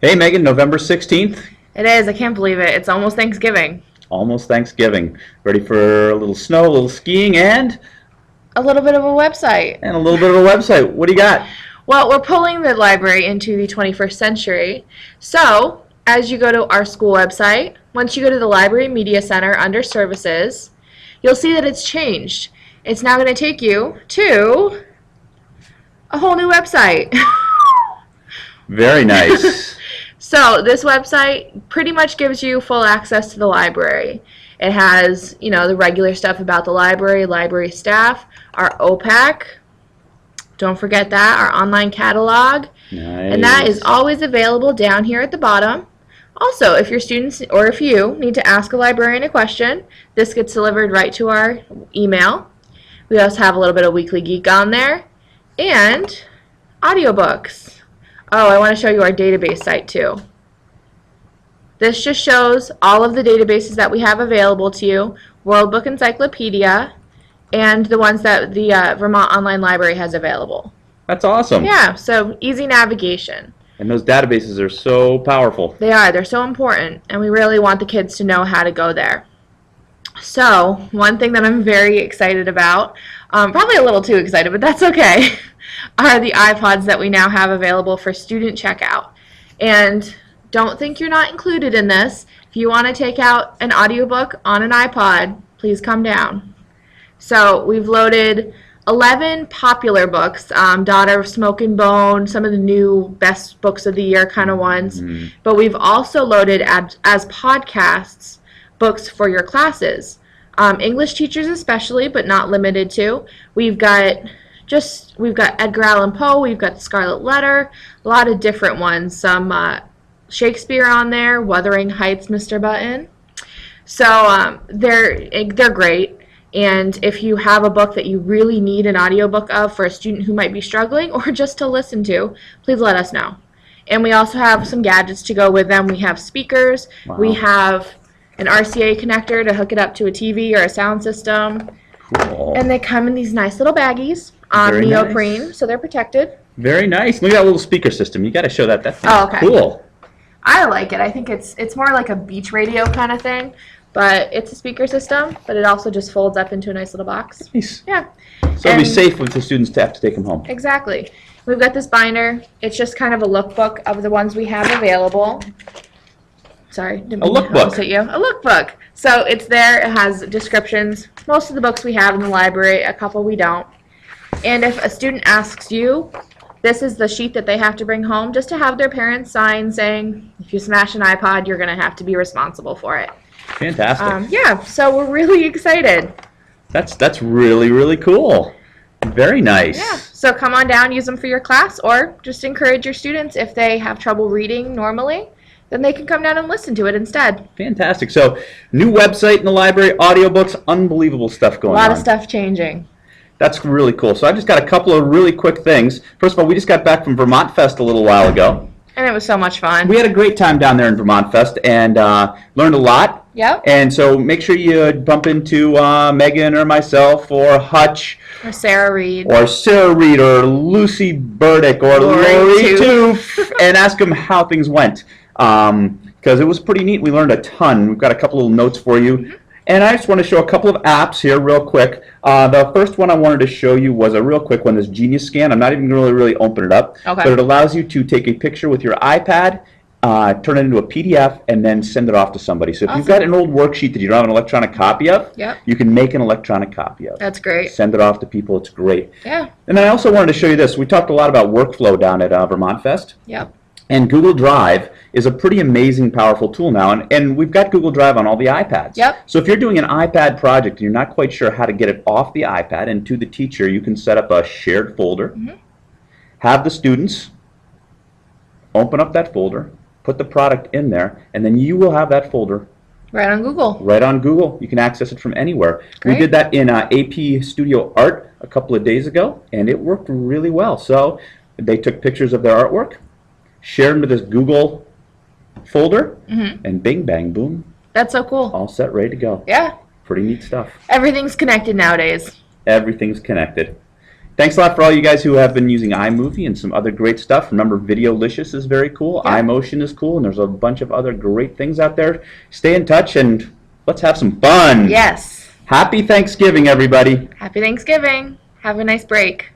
Hey, Megan, November 16th, It is. I can't believe it. It's almost Thanksgiving. almost Thanksgiving. Ready for a little snow, a little skiing, A little bit of a website. and a little bit of a website. What do you got? Well, we're pulling the library into the 21st century. So, as you go to our school website, once you go to the Library Media Center under Services, you'll see that it's changed. It's now going to take you to a whole new website. Very nice. So this website pretty much gives you full access to the library. It has, the regular stuff about the library, library staff, our OPAC. Don't forget that, our online catalog. Nice. And that is always available down here at the bottom. Also, if your students or if you need to ask a librarian a question, this gets delivered right to our email. We also have a little bit of Weekly Geek on there and audiobooks. Oh, I want to show you our database site too. This just shows all of the databases that we have available to you, World Book Encyclopedia, and the ones that the Vermont Online Library has available. That's awesome. Yeah, so easy navigation. And those databases are so powerful. They are. They're so important, and we really want the kids to know how to go there. So, one thing that I'm very excited about, probably a little too excited, but that's okay, are the iPods that we now have available for student checkout. And don't think you're not included in this. If you want to take out an audiobook on an iPod, please come down. So, we've loaded 11 popular books, Daughter of Smoke and Bone, some of the new best books of the year kind of ones. But we've also loaded as podcasts books for your classes. English teachers especially, but not limited to. We've got Edgar Allan Poe, we've got The Scarlet Letter, a lot of different ones. Some Shakespeare on there, Wuthering Heights, Mr. Button. So they're great. And if you have a book that you really need an audiobook of for a student who might be struggling or just to listen to, please let us know. And we also have some gadgets to go with them. We have speakers. Wow. We have an RCA connector to hook it up to a TV or a sound system. Cool. And they come in these nice little baggies, Very neoprene, nice. so they're protected. Very nice. Look at that little speaker system. You got to show that. That's Okay. cool. I like it. I think it's more like a beach radio kind of thing, but it's a speaker system, but it also just folds up into a nice little box. Nice. Yeah. So it'll be safe with the students to have to take them home. Exactly. We've got this binder. It's just kind of a lookbook of the ones we have available. Sorry, didn't mean to lookbook. almost hit you. A lookbook. So it's there. It has descriptions. Most of the books we have in the library, a couple we don't. And if a student asks you, this is the sheet that they have to bring home just to have their parents sign saying, if you smash an iPod, you're going to have to be responsible for it. Fantastic. Yeah, so we're really excited. That's really, really cool. Very nice. Yeah, so come on down, use them for your class, or just encourage your students if they have trouble reading normally, then they can come down and listen to it instead. Fantastic. So, new website in the library, audiobooks, unbelievable stuff going on. A lot of stuff changing. That's really cool. So, I've just got a couple of really quick things. First of all, we just got back from Vermont Fest a little while ago. And it was so much fun. We had a great time down there in Vermont Fest and learned a lot. Yep. And so make sure you bump into Megan or myself or Hutch Or Sarah Reed. or Sarah Reed or Lucy Burdick or Lori Toof and ask them how things went. Because it was pretty neat. We learned a ton. We've got a couple little notes for you. And I just want to show a couple of apps here real quick. The first one I wanted to show you was a real quick one, this Genius Scan. I'm not even going to really open it up. Okay. But it allows you to take a picture with your iPad, turn it into a PDF, and then send it off to somebody. So if you've got an old worksheet that you don't have an electronic copy of, you can make an electronic copy of. That's great. Send it off to people. It's great. Yeah. And then I also wanted to show you this. We talked a lot about workflow down at Vermont Fest. Yep. And Google Drive is a pretty amazing, powerful tool now. And we've got Google Drive on all the iPads. Yep. So if you're doing an iPad project and you're not quite sure how to get it off the iPad and to the teacher, you can set up a shared folder, have the students open up that folder, put the product in there, and then you will have that folder Right on Google. right on Google. You can access it from anywhere. Great. We did that in AP Studio Art a couple of days ago, and it worked really well. So they took pictures of their artwork, shared them to this Google folder, and bing, bang, boom, That's so cool. all set, ready to go. Yeah. Pretty neat stuff. Everything's connected nowadays. Everything's connected. Thanks a lot for all you guys who have been using iMovie and some other great stuff. Remember, Videolicious is very cool. Yeah. iMotion is cool, and there's a bunch of other great things out there. Stay in touch, and let's have some fun. Yes. Happy Thanksgiving, everybody. Happy Thanksgiving. Have a nice break.